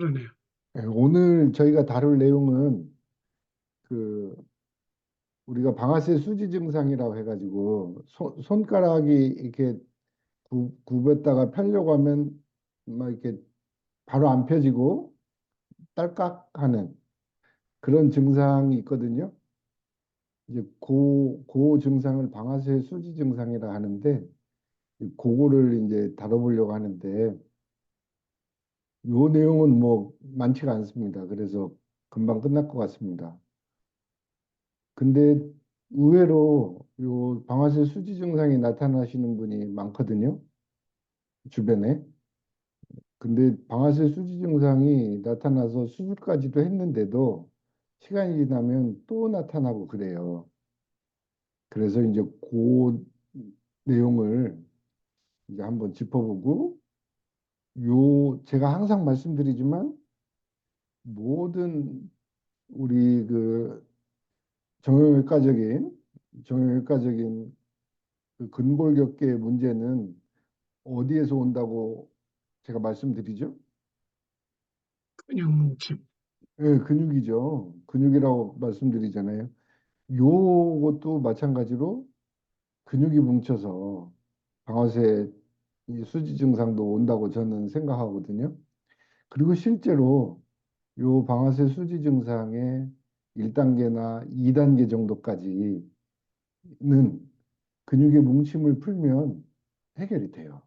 그러네요. 예, 오늘 저희가 다룰 내용은 그 우리가 방아쇠 수지 증상이라고 해가지고 손가락이 이렇게 굽었다가 펴려고 하면 막 이렇게 바로 안 펴지고 딸깍하는 그런 증상이 있거든요. 이제 그 증상을 방아쇠 수지 증상이라 하는데 그거를 이제 다뤄보려고 하는데 요 내용은 뭐 많지가 않습니다. 그래서 금방 끝날 것 같습니다. 근데 의외로 요 방아쇠 수지 증상이 나타나시는 분이 많거든요. 주변에. 근데 방아쇠 수지 증상이 나타나서 수술까지도 했는데도 시간이 지나면 또 나타나고 그래요. 그래서 이제 그 내용을 이제 한번 짚어보고 요 제가 항상 말씀드리지만 모든 우리 그 정형외과적인 정형외과적인 그 근골격계의 문제는 어디에서 온다고 제가 말씀드리죠? 근육뭉침. 예, 근육이죠. 근육이라고 말씀드리잖아요. 요것도 마찬가지로 근육이 뭉쳐서 방아쇠 이 수지 증상도 온다고 저는 생각하거든요. 그리고 실제로 요 방아쇠 수지 증상의 1단계나 2단계 정도까지는 근육의 뭉침을 풀면 해결이 돼요.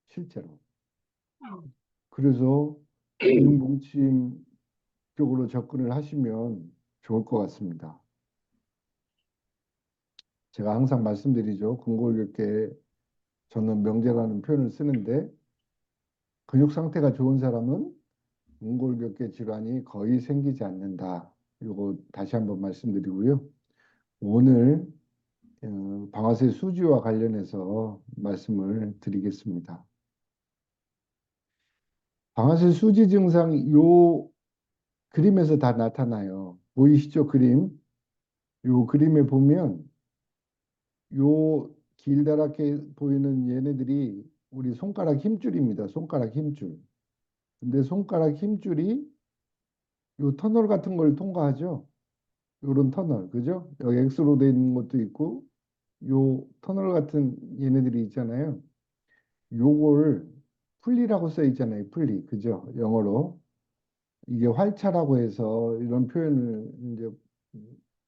실제로. 그래서 근육 뭉침 쪽으로 접근을 하시면 좋을 것 같습니다. 제가 항상 말씀드리죠. 근골격계 저는 명제라는 표현을 쓰는데 근육 상태가 좋은 사람은 근골격계 질환이 거의 생기지 않는다. 이거 다시 한번 말씀드리고요. 오늘 방아쇠 수지와 관련해서 말씀을 드리겠습니다. 방아쇠 수지 증상 요 그림에서 다 나타나요. 보이시죠? 그림. 요 그림에 보면 요 길다랗게 보이는 얘네들이 우리 손가락 힘줄입니다. 손가락 힘줄. 근데 손가락 힘줄이 요 터널 같은 걸 통과하죠. 요런 터널, 그죠? 여기 X로 돼 있는 것도 있고 요 터널 같은 얘네들이 있잖아요. 요걸 풀리라고 써 있잖아요. 풀리, 그죠? 영어로. 이게 활차라고 해서 이런 표현을 이제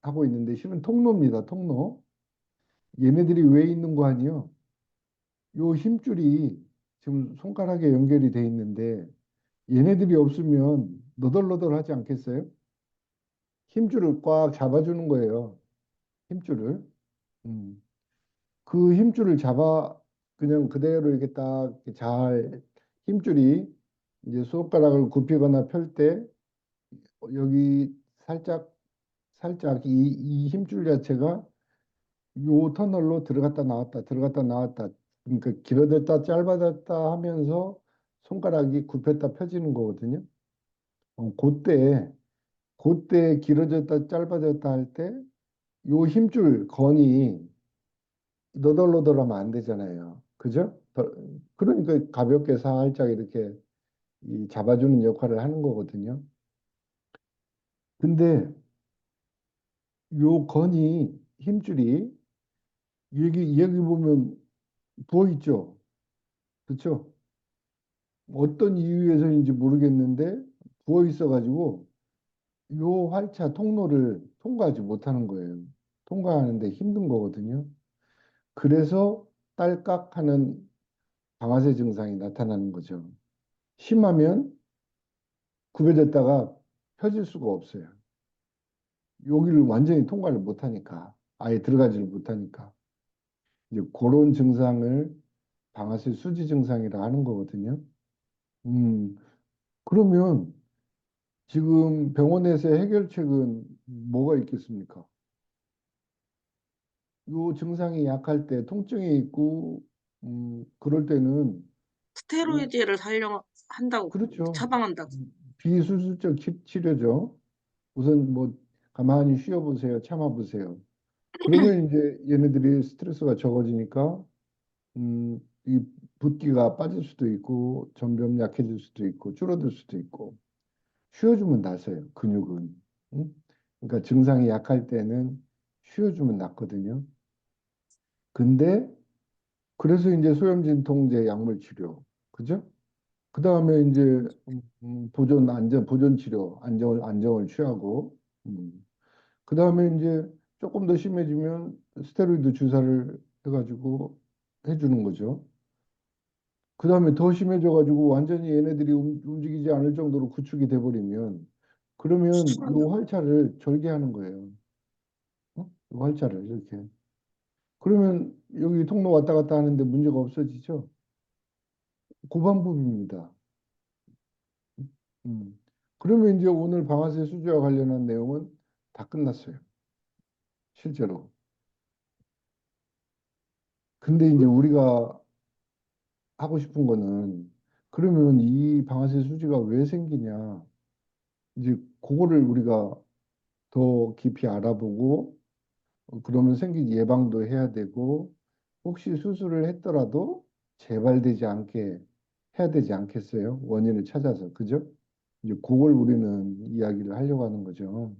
하고 있는데 실은 통로입니다. 통로. 얘네들이 왜 있는 거 아니요? 요 힘줄이 지금 손가락에 연결이 돼 있는데 얘네들이 없으면 너덜너덜하지 않겠어요? 힘줄을 꽉 잡아주는 거예요. 힘줄을. 음. 그 힘줄을 잡아 그냥 그대로 이렇게 딱 잘 힘줄이 이제 손가락을 굽히거나 펼 때 여기 살짝 살짝 이 힘줄 자체가 요 터널로 들어갔다 나왔다 들어갔다 나왔다 그러니까 길어졌다 짧아졌다 하면서 손가락이 굽혔다 펴지는 거거든요. 그때 길어졌다 짧아졌다 할 때 요 힘줄 건이 너덜너덜하면 안 되잖아요. 그죠? 그러니까 가볍게 살짝 이렇게 이 잡아주는 역할을 하는 거거든요. 근데 요 건이 힘줄이 여기 보면 부어 있죠. 그렇죠? 어떤 이유에서인지 모르겠는데 부어 있어가지고 요 활차 통로를 통과하지 못하는 거예요. 통과하는데 힘든 거거든요. 그래서 딸깍하는 방아쇠 증상이 나타나는 거죠. 심하면 굽어졌다가 펴질 수가 없어요. 여기를 완전히 통과를 못하니까 아예 들어가지를 못하니까 이제 그런 증상을 방아쇠 수지 증상이라 하는 거거든요. 음, 그러면 지금 병원에서 해결책은 뭐가 있겠습니까? 요 증상이 약할 때 통증이 있고 그럴 때는 오, 스테로이드를 한다고, 그렇죠. 처방한다고. 비수술적 치료죠. 우선 뭐 가만히 쉬어보세요. 참아보세요. 그러면 이제 얘네들이 스트레스가 적어지니까 이 붓기가 빠질 수도 있고 점점 약해질 수도 있고 줄어들 수도 있고 쉬어주면 낫어요. 근육은. 응? 그러니까 증상이 약할 때는 쉬어주면 낫거든요. 근데 그래서 이제 소염진통제 약물 치료, 그죠? 그 다음에 이제 보존 치료, 안정을 취하고, 그 다음에 이제 조금 더 심해지면 스테로이드 주사를 해가지고 해주는 거죠. 그 다음에 더 심해져가지고 완전히 얘네들이 움직이지 않을 정도로 구축이 돼버리면 그러면 요 활차를 절개하는 거예요. 어? 요 활차를 이렇게. 그러면 여기 통로 왔다 갔다 하는데 문제가 없어지죠? 그 방법입니다. 음. 그러면 이제 오늘 방아쇠 수지와 관련한 내용은 다 끝났어요. 실제로. 근데 이제 우리가 하고 싶은 거는 그러면 이 방아쇠 수지가 왜 생기냐? 이제 그거를 우리가 더 깊이 알아보고 그러면 생긴 예방도 해야 되고 혹시 수술을 했더라도 재발되지 않게 해야 되지 않겠어요? 원인을 찾아서. 그죠? 이제 그걸 우리는 이야기를 하려고 하는 거죠.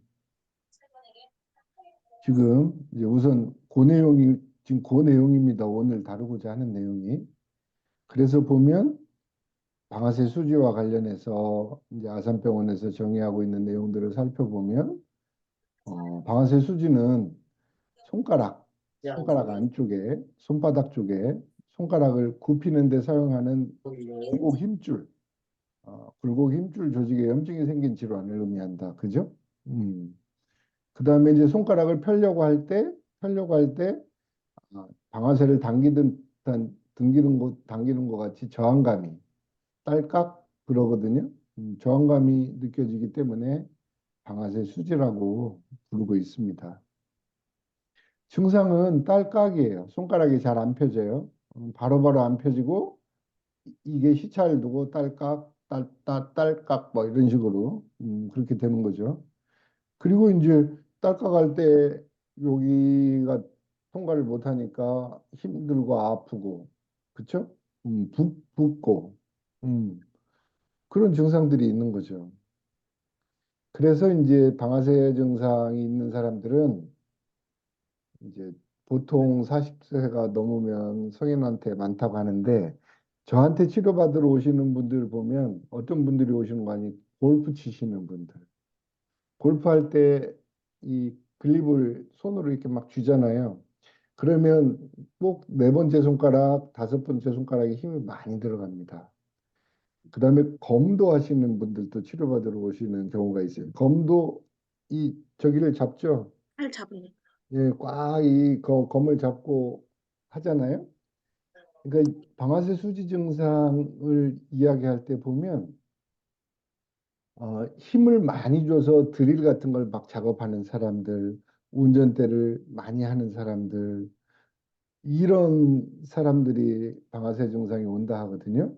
지금 이제 우선 그 내용이 지금 그 내용입니다. 오늘 다루고자 하는 내용이. 그래서 보면 방아쇠 수지와 관련해서 이제 아산병원에서 정의하고 있는 내용들을 살펴보면 방아쇠 수지는 손가락 안쪽에 손바닥 쪽에 손가락을 굽히는 데 사용하는 굴곡 힘줄 조직에 염증이 생긴 질환을 의미한다. 그죠? 음. 그다음에 이제 손가락을 펴려고 할 때 방아쇠를 당기는 것 같이 저항감이 딸깍 그러거든요. 저항감이 느껴지기 때문에 방아쇠 수지라고 부르고 있습니다. 증상은 딸깍이에요. 손가락이 잘 안 펴져요. 바로바로 안 펴지고 이게 시차를 두고 딸깍, 딸깍 뭐 이런 식으로 그렇게 되는 거죠. 그리고 이제 딸깍할 때 여기가 통과를 못하니까 힘들고 아프고 그쵸? 붓고 음, 그런 증상들이 있는 거죠. 그래서 이제 방아쇠 증상이 있는 사람들은 이제 보통 40세가 넘으면 성인한테 많다고 하는데 저한테 치료받으러 오시는 분들 보면 어떤 분들이 오시는 거 아니 골프 치시는 분들 골프할 때 이 글립을 손으로 이렇게 막 쥐잖아요. 그러면 꼭 네 번째 손가락, 다섯 번째 손가락에 힘이 많이 들어갑니다. 그다음에 검도 하시는 분들도 치료받으러 오시는 경우가 있어요. 검도 이 저기를 잡죠. 팔 잡으니까. 예, 꽉 이 검을 잡고 하잖아요. 그러니까 방아쇠 수지 증상을 이야기할 때 보면 힘을 많이 줘서 드릴 같은 걸 막 작업하는 사람들, 운전대를 많이 하는 사람들, 이런 사람들이 방아쇠 증상이 온다 하거든요.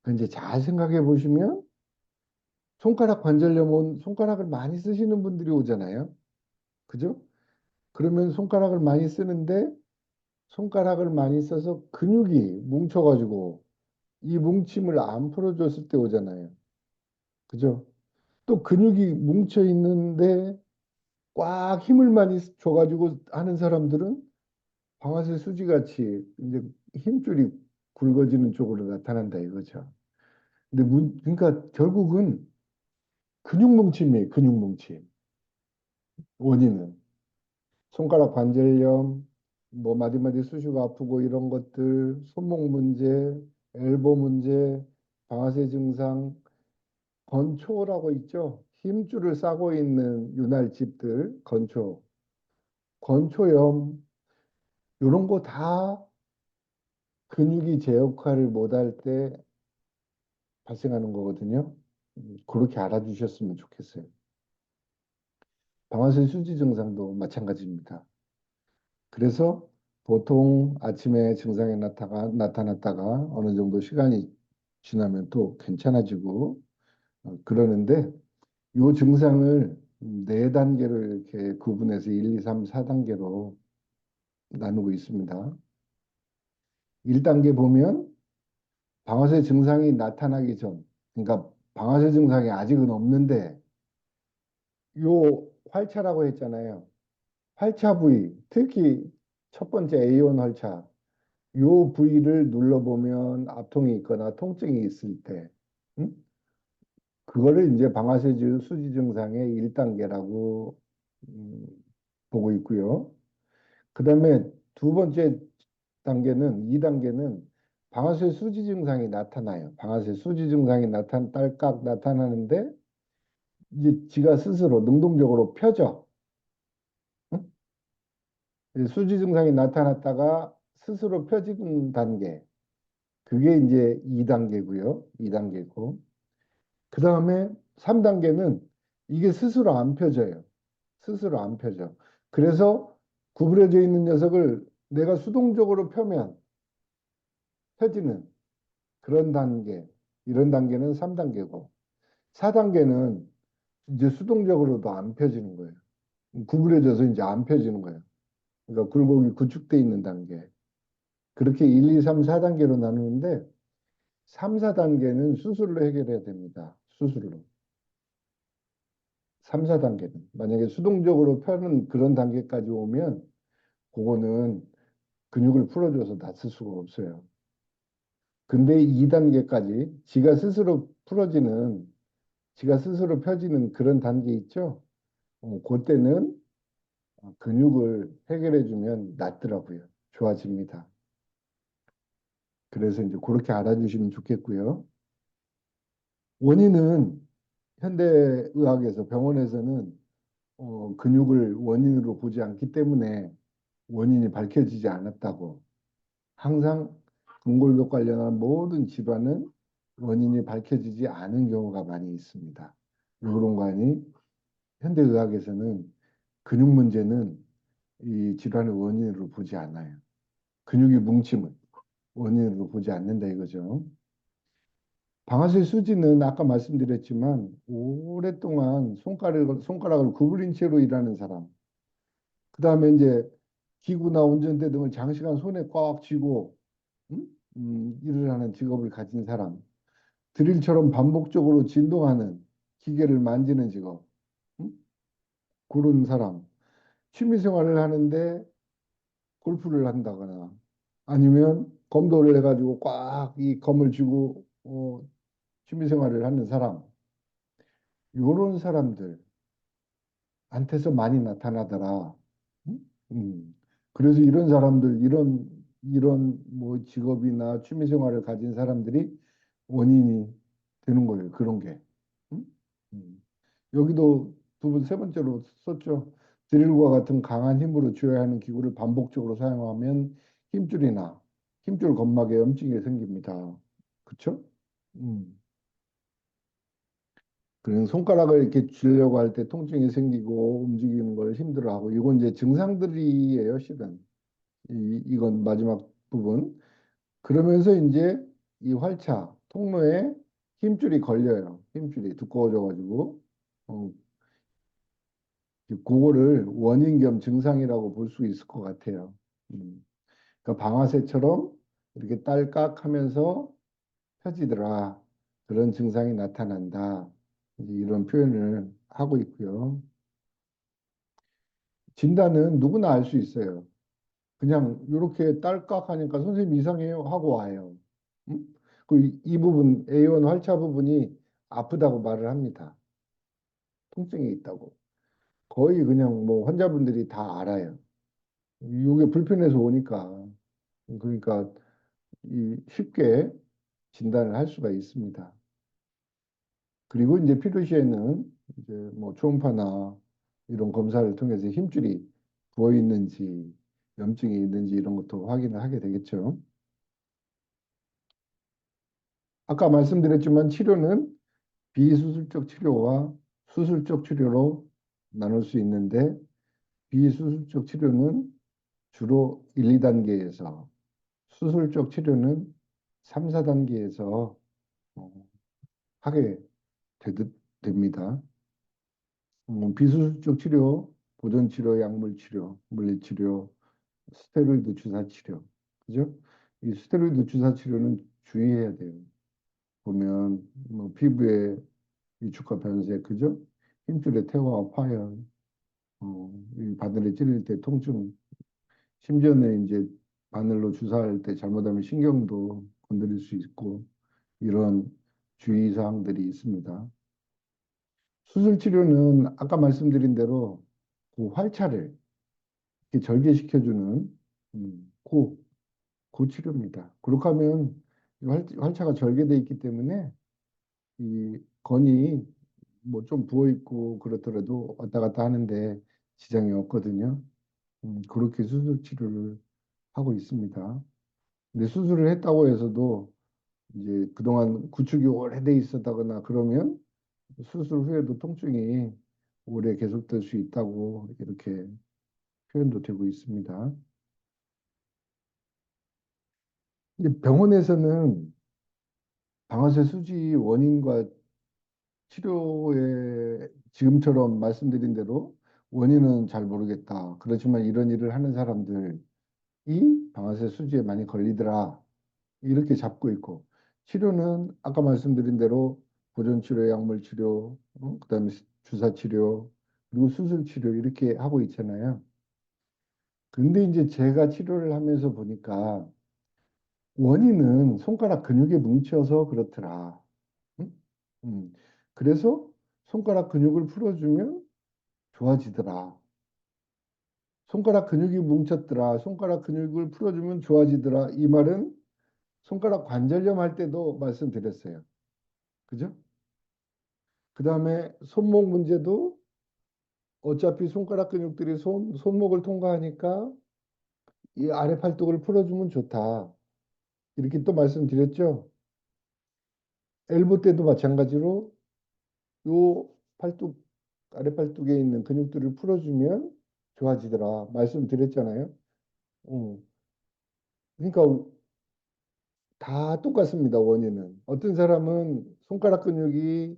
근데 잘 생각해 보시면 손가락 관절염은 손가락을 많이 쓰시는 분들이 오잖아요. 그죠? 그러면 손가락을 많이 쓰는데 손가락을 많이 써서 근육이 뭉쳐가지고 이 뭉침을 안 풀어줬을 때 오잖아요. 그죠? 또 근육이 뭉쳐 있는데 꽉 힘을 많이 줘가지고 하는 사람들은 방아쇠 수지같이 이제 힘줄이 굵어지는 쪽으로 나타난다 이거죠. 근데 그러니까 결국은 근육 뭉침이에요. 근육 뭉침. 원인은. 손가락 관절염, 뭐 마디마디 쑤시고 아프고 이런 것들, 손목 문제, 엘보 문제, 방아쇠 증상, 건초라고 있죠. 힘줄을 싸고 있는 윤활집들, 건초염, 이런 거 다 근육이 제 역할을 못할 때 발생하는 거거든요. 그렇게 알아주셨으면 좋겠어요. 방아쇠 수지 증상도 마찬가지입니다. 그래서 보통 아침에 증상이 나타났다가 어느 정도 시간이 지나면 또 괜찮아지고 그러는데 이 증상을 네 단계로 이렇게 구분해서 1, 2, 3, 4단계로 나누고 있습니다. 1단계 보면 방아쇠 증상이 나타나기 전, 그러니까 방아쇠 증상이 아직은 없는데 요 활차라고 했잖아요. 활차 부위, 특히 첫 번째 A1 활차, 요 부위를 눌러보면 압통이 있거나 통증이 있을 때, 음? 그거를 이제 방아쇠 수지 증상의 1단계라고 보고 있고요. 그 다음에 두 번째 단계는, 2단계는 방아쇠 수지 증상이 나타나요. 방아쇠 수지 증상이 딸깍 나타나는데, 이제 지가 스스로 능동적으로 펴져. 응? 수지 증상이 나타났다가 스스로 펴지는 단계. 그게 이제 2단계고요. 2단계고. 그 다음에 3단계는 이게 스스로 안 펴져요. 스스로 안 펴져. 그래서 구부려져 있는 녀석을 내가 수동적으로 펴면 펴지는 그런 단계. 이런 단계는 3단계고. 4단계는 이제 수동적으로도 안 펴지는 거예요. 구부려져서 이제 안 펴지는 거예요. 그러니까 굴곡이 구축돼 있는 단계. 그렇게 1, 2, 3, 4단계로 나누는데 3, 4단계는 수술로 해결해야 됩니다. 수술로. 3, 4단계는. 만약에 수동적으로 펴는 그런 단계까지 오면 그거는 근육을 풀어줘서 낫을 수가 없어요. 근데 2단계까지 지가 스스로 펴지는 그런 단계 있죠? 그때는 근육을 해결해주면 낫더라고요. 좋아집니다. 그래서 이제 그렇게 알아주시면 좋겠고요. 원인은 현대의학에서 병원에서는 근육을 원인으로 보지 않기 때문에 원인이 밝혀지지 않았다고. 항상 근골격 관련한 모든 질환은 원인이 밝혀지지 않은 경우가 많이 있습니다. 왜 그런가 하니 현대의학에서는 근육 문제는 이 질환의 원인으로 보지 않아요. 근육의 뭉침을 원인으로 보지 않는다 이거죠. 방아쇠 수지는 아까 말씀드렸지만 오랫동안 손가락을 구부린 채로 일하는 사람, 그 다음에 이제 기구나 운전대 등을 장시간 손에 꽉 쥐고 음? 일을 하는 직업을 가진 사람, 드릴처럼 반복적으로 진동하는 기계를 만지는 직업, 음? 그런 사람, 취미 생활을 하는데 골프를 한다거나 아니면 검도를 해가지고 꽉 이 검을 쥐고 취미 생활을 하는 사람, 이런 사람들 한테서 많이 나타나더라. 음? 그래서 이런 사람들, 이런 뭐 직업이나 취미 생활을 가진 사람들이 원인이 되는 거예요. 그런 게. 음? 음. 여기도 두 번, 세 번째로 썼죠. 드릴과 같은 강한 힘으로 쥐어야 하는 기구를 반복적으로 사용하면 힘줄 근막에 염증이 생깁니다. 그쵸? 음. 그래서 손가락을 이렇게 쥐려고 할 때 통증이 생기고 움직이는 걸 힘들어하고 이건 이제 증상들이에요, 실은. 이건 마지막 부분. 그러면서 이제 이 활차 통로에 힘줄이 걸려요. 힘줄이 두꺼워져가지고 그거를 원인 겸 증상이라고 볼 수 있을 것 같아요. 음. 그러니까 방아쇠처럼 이렇게 딸깍하면서 펴지더라. 그런 증상이 나타난다. 이제 이런 표현을 하고 있고요. 진단은 누구나 알 수 있어요. 그냥 이렇게 딸깍하니까 선생님 이상해요 하고 와요. 음? 이 부분 A1 활차 부분이 아프다고 말을 합니다. 통증이 있다고. 거의 그냥 뭐 환자분들이 다 알아요. 이게 불편해서 오니까 그러니까 쉽게 진단을 할 수가 있습니다. 그리고 이제 필요시에는 이제 뭐 초음파나 이런 검사를 통해서 힘줄이 부어 있는지 염증이 있는지 이런 것도 확인을 하게 되겠죠. 아까 말씀드렸지만 치료는 비수술적 치료와 수술적 치료로 나눌 수 있는데 비수술적 치료는 주로 1, 2단계에서 수술적 치료는 3, 4단계에서 하게 됩니다. 비수술적 치료, 보존치료, 약물치료, 물리치료, 스테로이드 주사 치료. 그죠? 이 스테로이드 주사 치료는 주의해야 돼요. 보면 뭐 피부에 위축과 변색, 그죠? 힘줄의 태화와 파열, 이 바늘에 찔릴 때 통증, 심지어는 이제 바늘로 주사할 때 잘못하면 신경도 건드릴 수 있고 이런 주의사항들이 있습니다. 수술 치료는 아까 말씀드린 대로 그 활차를 이렇게 절개시켜주는 그 치료입니다. 그렇게 하면 이 활차가 절개돼 있기 때문에 이 건이 뭐 좀 부어 있고 그렇더라도 왔다 갔다 하는데 지장이 없거든요. 그렇게 수술 치료를 하고 있습니다. 근데 수술을 했다고 해서도 이제 그동안 구축이 오래돼 있었다거나 그러면 수술 후에도 통증이 오래 계속될 수 있다고 이렇게 표현도 되고 있습니다. 근데 병원에서는 방아쇠 수지 원인과 치료에 지금처럼 말씀드린 대로 원인은 잘 모르겠다. 그렇지만 이런 일을 하는 사람들이 방아쇠 수지에 많이 걸리더라. 이렇게 잡고 있고 치료는 아까 말씀드린 대로 보존 치료, 약물 치료, 그다음에 주사 치료, 그리고 수술 치료 이렇게 하고 있잖아요. 근데 이제 제가 치료를 하면서 보니까 원인은 손가락 근육에 뭉쳐서 그렇더라. 응? 그래서 손가락 근육을 풀어주면 좋아지더라. 손가락 근육이 뭉쳤더라. 손가락 근육을 풀어주면 좋아지더라. 이 말은 손가락 관절염 할 때도 말씀드렸어요. 그죠? 그 다음에 손목 문제도 어차피 손가락 근육들이 손목을 통과하니까 이 아래 팔뚝을 풀어주면 좋다. 이렇게 또 말씀드렸죠. 엘보 때도 마찬가지로 요 팔뚝, 아래 팔뚝에 있는 근육들을 풀어주면 좋아지더라. 말씀드렸잖아요. 음. 그러니까 다 똑같습니다. 원인은. 어떤 사람은 손가락 근육이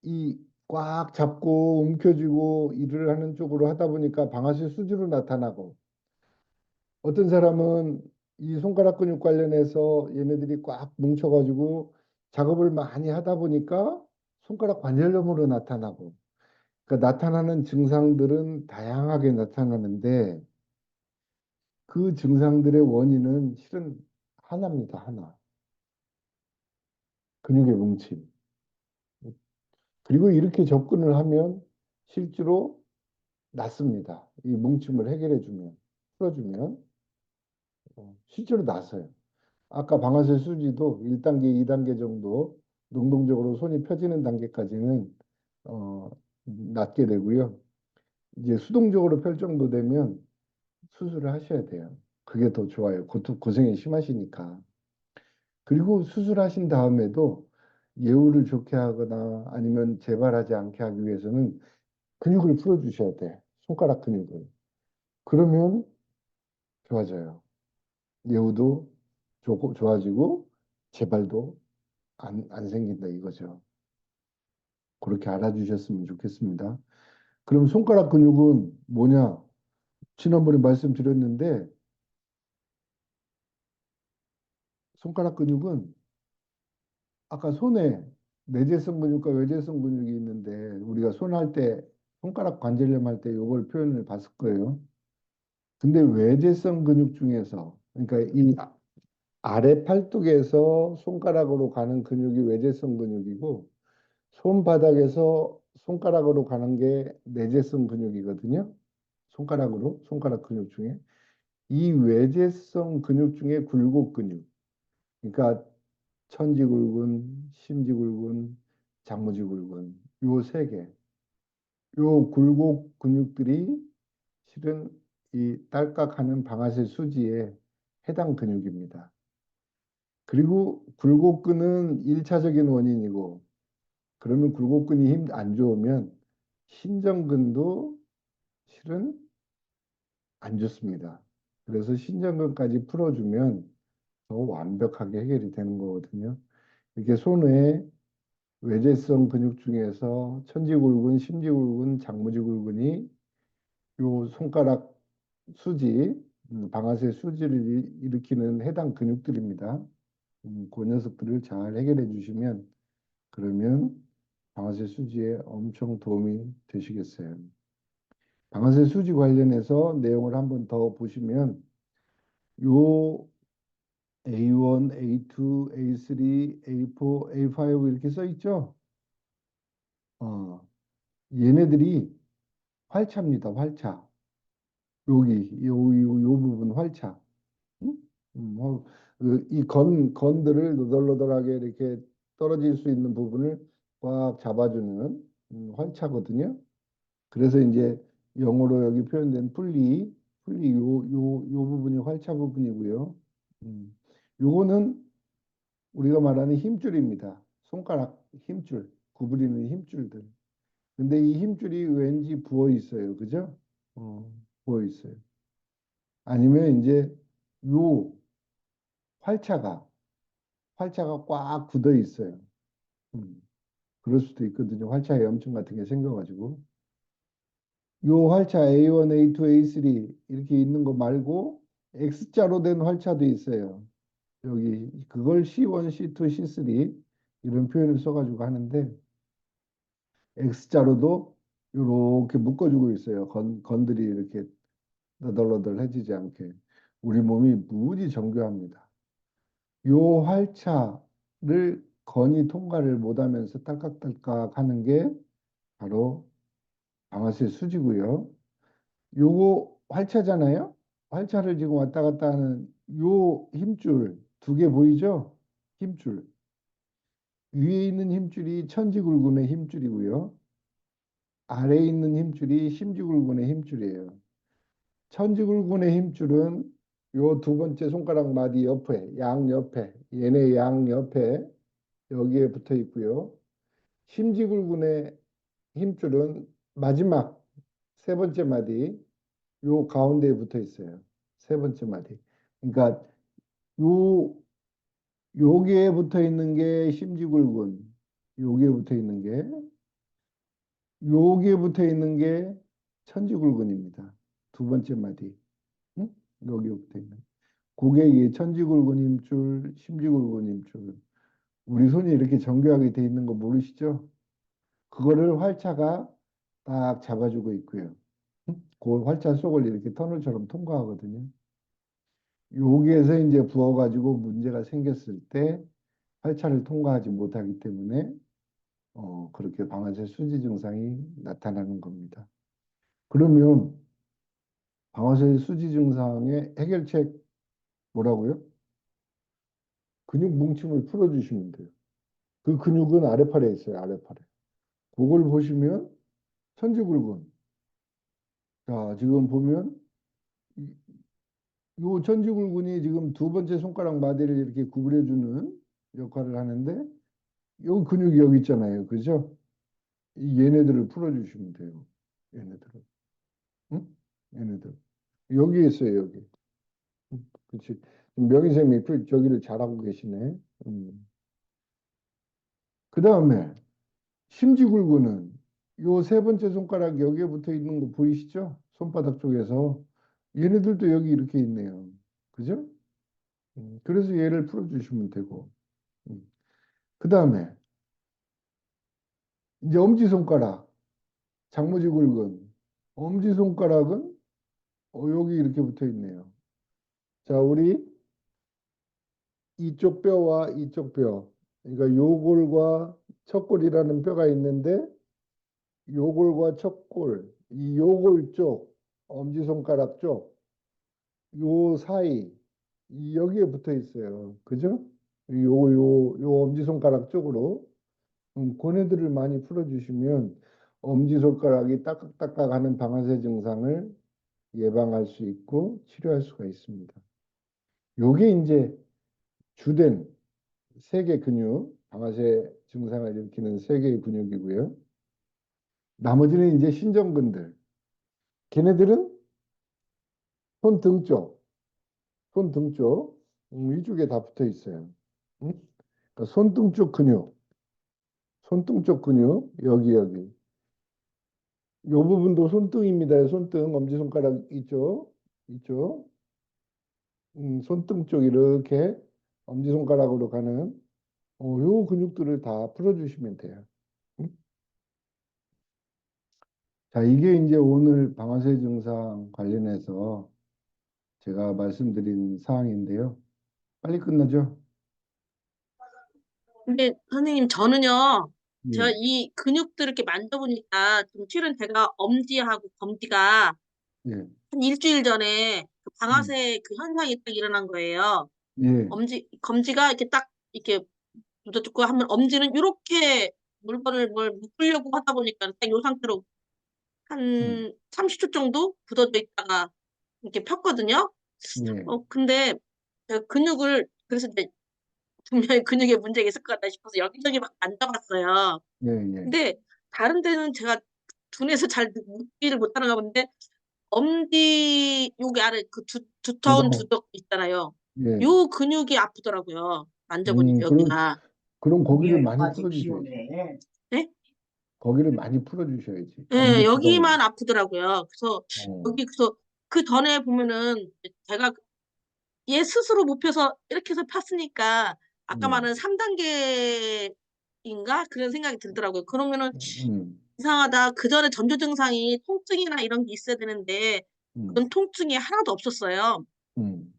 이 꽉 잡고 움켜쥐고 일을 하는 쪽으로 하다 보니까 방아쇠 수지로 나타나고 어떤 사람은 이 손가락 근육 관련해서 얘네들이 꽉 뭉쳐가지고 작업을 많이 하다 보니까 손가락 관절염으로 나타나고 그러니까 나타나는 증상들은 다양하게 나타나는데 그 증상들의 원인은 실은 하나입니다. 하나. 근육의 뭉침. 그리고 이렇게 접근을 하면 실제로 낫습니다. 이 뭉침을 해결해 주면, 풀어주면 실제로 낫어요. 아까 방아쇠 수지도 1단계, 2단계 정도 능동적으로 손이 펴지는 단계까지는 어, 낫게 되고요. 이제 수동적으로 펼 정도 되면 수술을 하셔야 돼요. 그게 더 좋아요. 고생이 심하시니까. 그리고 수술하신 다음에도 예후를 좋게 하거나 아니면 재발하지 않게 하기 위해서는 근육을 풀어주셔야 돼. 손가락 근육을. 그러면 좋아져요. 예후도 좋아지고 재발도 안 생긴다 이거죠. 그렇게 알아주셨으면 좋겠습니다. 그럼 손가락 근육은 뭐냐? 지난번에 말씀드렸는데 손가락 근육은 아까 손에 내재성 근육과 외재성 근육이 있는데 우리가 손할 때 손가락 관절염 할 때 이걸 표현을 봤을 거예요. 근데 외재성 근육 중에서 그러니까 이 아래 팔뚝에서 손가락으로 가는 근육이 외재성 근육이고 손바닥에서 손가락으로 가는 게 내재성 근육이거든요. 손가락 근육 중에 이 외재성 근육 중에 굴곡 근육 그러니까 천지굴근, 심지굴근, 장무지굴근 요 세 개. 요 굴곡 근육들이 실은 이 딸깍하는 방아쇠 수지에 해당 근육입니다. 그리고 굴곡근은 1차적인 원인이고 그러면 굴곡근이 힘 안 좋으면 신전근도 실은 안 좋습니다. 그래서 신전근까지 풀어주면 더 완벽하게 해결이 되는 거거든요. 이게 손의 외재성 근육 중에서 천지굴근, 심지굴근, 장무지굴근이 요 손가락 수지, 방아쇠 수지를 일으키는 해당 근육들입니다. 그 녀석들을 잘 해결해 주시면 그러면 방아쇠 수지에 엄청 도움이 되시겠어요. 방아쇠 수지 관련해서 내용을 한번 더 보시면 요 A1, A2, A3, A4, A5 이렇게 써 있죠? 어, 얘네들이 활차입니다. 활차. 요 부분 활차. 응? 이 건들을 너덜너덜하게 이렇게 떨어질 수 있는 부분을 꽉 잡아주는 활차거든요. 그래서 이제 영어로 여기 표현된 풀리 요 부분이 활차 부분이고요. 음, 요거는 우리가 말하는 힘줄입니다. 손가락 힘줄, 구부리는 힘줄들. 근데 이 힘줄이 왠지 부어 있어요. 그죠? 어, 부어 있어요. 아니면 이제 요 활차가 꽉 굳어 있어요. 음, 그럴 수도 있거든요. 활차 염증 같은 게 생겨가지고. 요 활차 A1, A2, A3 이렇게 있는 거 말고 X자로 된 활차도 있어요. 여기 그걸 C1, C2, C3 이런 표현을 써가지고 하는데 X자로도 이렇게 묶어주고 있어요. 건들이 이렇게 너덜너덜해지지 않게. 우리 몸이 무지 정교합니다. 요 활차를 건이 통과를 못하면서 딸깍딸깍 하는 게 바로 방아쇠 수지고요. 요거 활차잖아요. 활차를 지금 왔다 갔다 하는 요 힘줄 두 개 보이죠? 힘줄. 위에 있는 힘줄이 천지굴근의 힘줄이고요. 아래에 있는 힘줄이 심지굴근의 힘줄이에요. 천지굴근의 힘줄은 요 두 번째 손가락 마디 옆에, 양옆에, 얘네 양옆에 여기에 붙어 있고요. 심지굴근의 힘줄은 마지막 세 번째 마디 요 가운데에 붙어 있어요. 세 번째 마디. 그러니까 요 여기에 붙어 있는 게 심지굴근, 여기에 붙어 있는 게 여기에 붙어 있는 게 천지굴근입니다. 두 번째 마디. 응? 여기에 붙어 있는. 그게 이 천지굴근 힘줄, 심지굴근 힘줄. 우리 손이 이렇게 정교하게 돼 있는 거 모르시죠? 그거를 활차가 딱 잡아주고 있고요. 응? 그 활차 속을 이렇게 터널처럼 통과하거든요. 여기에서 이제 부어가지고 문제가 생겼을 때 활차를 통과하지 못하기 때문에 그렇게 방아쇠 수지 증상이 나타나는 겁니다. 그러면 방아쇠 수지 증상의 해결책 뭐라고요? 근육 뭉침을 풀어주시면 돼요. 그 근육은 아래팔에 있어요. 아래팔에. 그걸 보시면 천지굴근. 자, 지금 보면 이 천지굴근이 지금 두 번째 손가락 마디를 이렇게 구부려주는 역할을 하는데 요 근육이 여기 있잖아요. 그죠? 이 얘네들을 풀어주시면 돼요. 얘네들을. 응? 얘네들. 여기 있어요. 여기. 그렇지. 명희쌤이 저기를 잘하고 계시네. 그 다음에 심지굴근은 요 세 번째 손가락 여기에 붙어 있는 거 보이시죠? 손바닥 쪽에서 얘네들도 여기 이렇게 있네요. 그죠? 그래서 얘를 풀어주시면 되고. 그 다음에 이제 엄지손가락, 장무지굴근. 엄지손가락은 여기 이렇게 붙어 있네요. 자, 우리 이쪽 뼈와 이쪽 뼈. 그러니까 요골과 척골이라는 뼈가 있는데 요골과 척골, 이 요골 쪽, 엄지손가락 쪽, 요 사이, 여기에 붙어 있어요. 그죠? 요 엄지손가락 쪽으로. 고뇌들을 많이 풀어주시면 엄지손가락이 따깍따깍 하는 방아쇠 증상을 예방할 수 있고 치료할 수가 있습니다. 요게 이제 주된 세 개 근육, 방아쇠 증상을 일으키는 세 개의 근육이고요. 나머지는 이제 신전근들. 걔네들은 손등 쪽, 손등 쪽, 위쪽에 다 붙어 있어요. 응? 그러니까 손등 쪽 근육, 손등 쪽 근육, 여기. 요 부분도 손등입니다. 손등, 엄지손가락 이쪽. 손등 쪽 이렇게. 엄지손가락으로 가는 요 근육들을 다 풀어주시면 돼요. 응? 자, 이게 이제 오늘 방아쇠 증상 관련해서 제가 말씀드린 사항인데요. 빨리 끝나죠? 근데 선생님 저는요, 제가 예, 이 근육들을 이렇게 만져보니까 좀 실은 제가 엄지하고 검지가 예, 한 일주일 전에 그 음, 방아쇠 그 현상이 딱 일어난 거예요. 예, 검지가 이렇게 딱 이렇게 묻어죽고 하면 엄지는 이렇게 물건을 뭘 묶으려고 하다 보니까 딱 이 상태로 음, 한 30초 정도 굳어져 있다가 이렇게 폈거든요. 예, 근데 제가 근육을 그래서 이제 분명히 근육에 문제가 있을 것 같다 싶어서 여기저기 막 만져봤어요. 예, 예, 근데 다른 데는 제가 둔해서 잘 묶지를 못하는가 본데 엄지 여기 아래 그 두터운 두덩, 두덕 있잖아요. 예, 요 근육이 아프더라고요. 만져보니까 그럼, 여기가. 그럼 거기를 예, 많이 아직 풀어주셔야지. 비오네. 네? 거기를 많이 풀어주셔야지. 네, 엄지 두덩을. 여기만 아프더라고요. 그래서 어, 여기 그래서 그 전에 보면은 제가 얘 스스로 못 펴서 이렇게 해서 폈으니까 아까 예, 말한 3단계인가 그런 생각이 들더라고요. 그러면은 음, 이상하다. 그 전에 전조 증상이 통증이나 이런 게 있어야 되는데 음, 그런 통증이 하나도 없었어요. 음,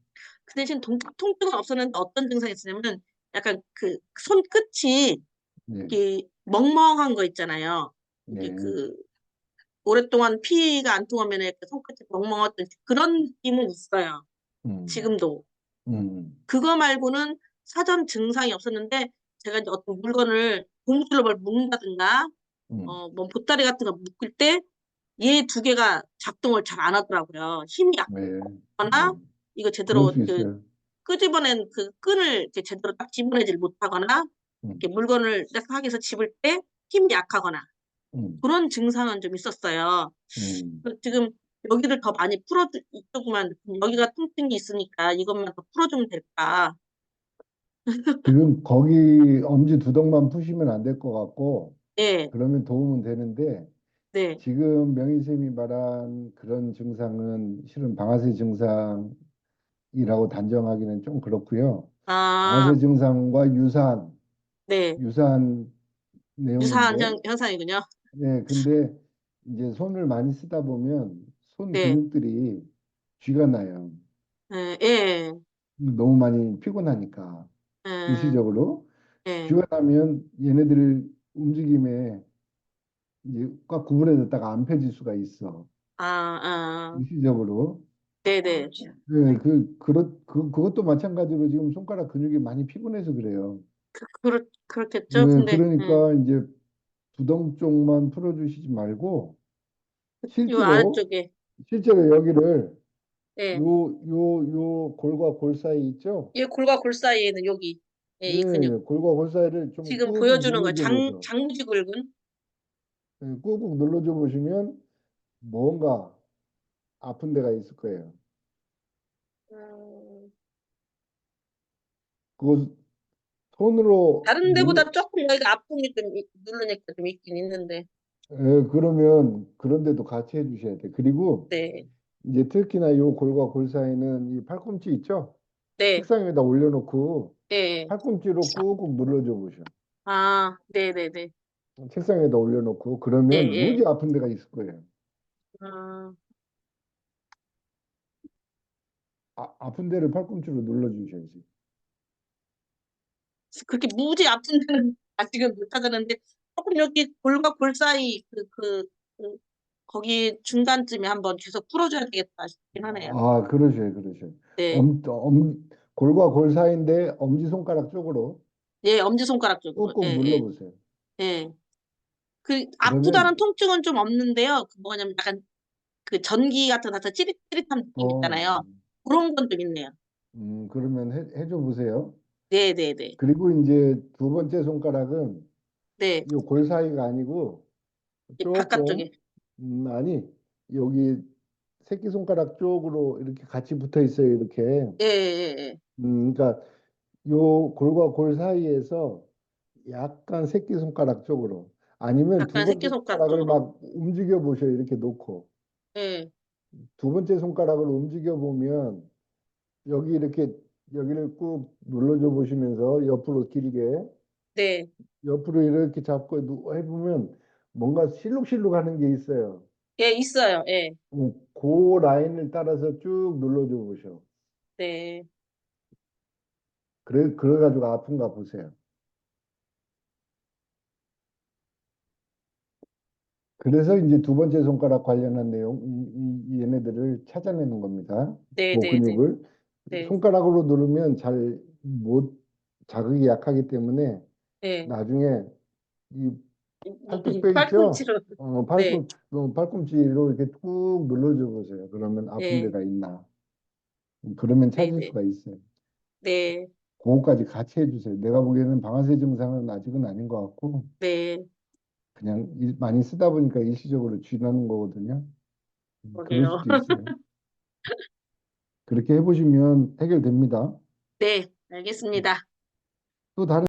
그 대신 통증은 없었는데 어떤 증상이 있었냐면 약간 그 손끝이 예, 이렇게 멍멍한 거 있잖아요. 이게 예, 그 오랫동안 피가 안 통하면 이렇게 손끝이 멍멍했던 그런 느낌은 있어요. 음, 지금도. 음, 그거 말고는 사전 증상이 없었는데 제가 이제 어떤 물건을 고무줄로 뭘 묶는다든가 뭐 보따리 같은 거 묶을 때 얘 두 개가 작동을 잘 안 하더라고요. 힘이 예, 약하거나 예. 이거 그럴 제대로 수 그 있어요. 끄집어낸 그 끈을 이렇게 제대로 딱 집어내질 못하거나 음, 이렇게 물건을 딱 하기 위해서 집을 때 힘이 약하거나 음, 그런 증상은 좀 있었어요. 음. 그래서 지금 여기를 더 많이 이쪽만 여기가 통증이 있으니까 이것만 더 풀어주면 될까? 지금 거기 엄지 두덩만 푸시면 안 될 것 같고, 네, 그러면 도움은 되는데, 네. 지금 명희쌤이 말한 그런 증상은 실은 방아쇠 증상이라고 단정하기는 좀 그렇고요. 아, 방아쇠 증상과 네. 유사한 유사한 내용인데, 현상이군요. 네, 근데 이제 손을 많이 쓰다 보면 손 네. 근육들이 쥐가 나요. 예, 예, 너무 많이 피곤하니까, 예, 일시적으로. 예. 쥐가 나면 얘네들 움직임에 이제 꽉 구부러졌다가 안 펴질 수가 있어. 아, 아, 일시적으로. 네네. 네, 그것도 마찬가지로 지금 손가락 근육이 많이 피곤해서 그래요. 그렇겠죠. 네, 근데, 그러니까 이제 부동 쪽만 풀어주시지 말고 요 실제로 아래쪽에, 실제로 여기를 예. 요 골과 골 사이 있죠? 이 골과 골 사이에는 여기, 예, 이 근육. 예, 골과 골 사이를 좀 지금 꾹꾹 보여주는 거, 눌러줘 보죠. 장무지골근? 예, 꾹꾹 눌러줘 보시면 뭔가 아픈 데가 있을 거예요. 음, 그거 손으로 다른 눌러, 데보다 조금 여기가 아픈 게 좀, 누르니까 좀 있긴 있는데, 예, 그러면 그런 데도 같이 해주셔야 돼. 그리고 네, 이제 특히나 요 골과 골 사이는 이 팔꿈치 있죠? 네, 책상 위에다 올려놓고 네. 팔꿈치로 꾹꾹 눌러줘 보셔. 아, 네네네. 책상 위에다 올려놓고 예, 그러면 예. 무지 아픈 데가 있을 거예요. 아, 아픈 데를 팔꿈치로 눌러주셔야지. 그렇게 무지 아픈 데는 아직은 못 찾았는데, 조금 여기 골과 골 사이, 거기 중간쯤에 한번 계속 풀어줘야 되겠다 싶긴 하네요. 그러셔요, 그러셔요. 네. 골과 골 사이인데 엄지손가락 쪽으로 예, 엄지손가락 쪽으로. 예, 꾹꾹 예, 눌러보세요. 예. 그, 아프다는 그러면, 통증은 좀 없는데요. 그 뭐냐면 약간 그 전기 같은 거 나서 찌릿찌릿한 느낌 어, 있잖아요. 그런 건 좀 있네요. 그러면 해줘 보세요. 네, 네, 네. 그리고 이제 두 번째 손가락은 네. 이 골 사이가 아니고 이 조금, 바깥쪽에. 아니, 여기 새끼손가락 쪽으로 이렇게 같이 붙어 있어요, 이렇게. 예, 예, 예. 그러니까 요 골과 골 사이에서 약간 새끼손가락 쪽으로. 아니면 두 약간 번째 새끼손가락 손가락을 쪽으로. 막 움직여 보셔요, 이렇게 놓고. 예. 두 번째 손가락을 움직여 보면 여기 이렇게 여기를 꾹 눌러줘 보시면서 옆으로 길게 네. 옆으로 이렇게 잡고 해보면 뭔가 실룩실룩 하는 게 있어요. 예, 있어요. 예. 그 라인을 따라서 쭉 눌러줘 보셔. 네. 그래가지고 아픈가 보세요. 그래서 이제 두 번째 손가락 관련한 내용, 이 얘네들을 찾아내는 겁니다. 네, 그 네, 네. 근육을 네. 손가락으로 누르면 잘 못, 자극이 약하기 때문에 네. 나중에 이 팔뚝뼈 있죠? 팔꿈치로. 네. 팔꿈치로 이렇게 꾹 눌러줘 보세요. 그러면 아픈 네. 데가 있나? 그러면 네, 찾을 네. 수가 있어요. 네. 그거까지 같이 해주세요. 내가 보기에는 방아쇠 증상은 아직은 아닌 것 같고 네. 그냥 많이 쓰다 보니까 일시적으로 쥐나는 거거든요. 그럴 그러게요. 수도 있어요. 그렇게 해보시면 해결됩니다. 네. 음. 알겠습니다. 또 다른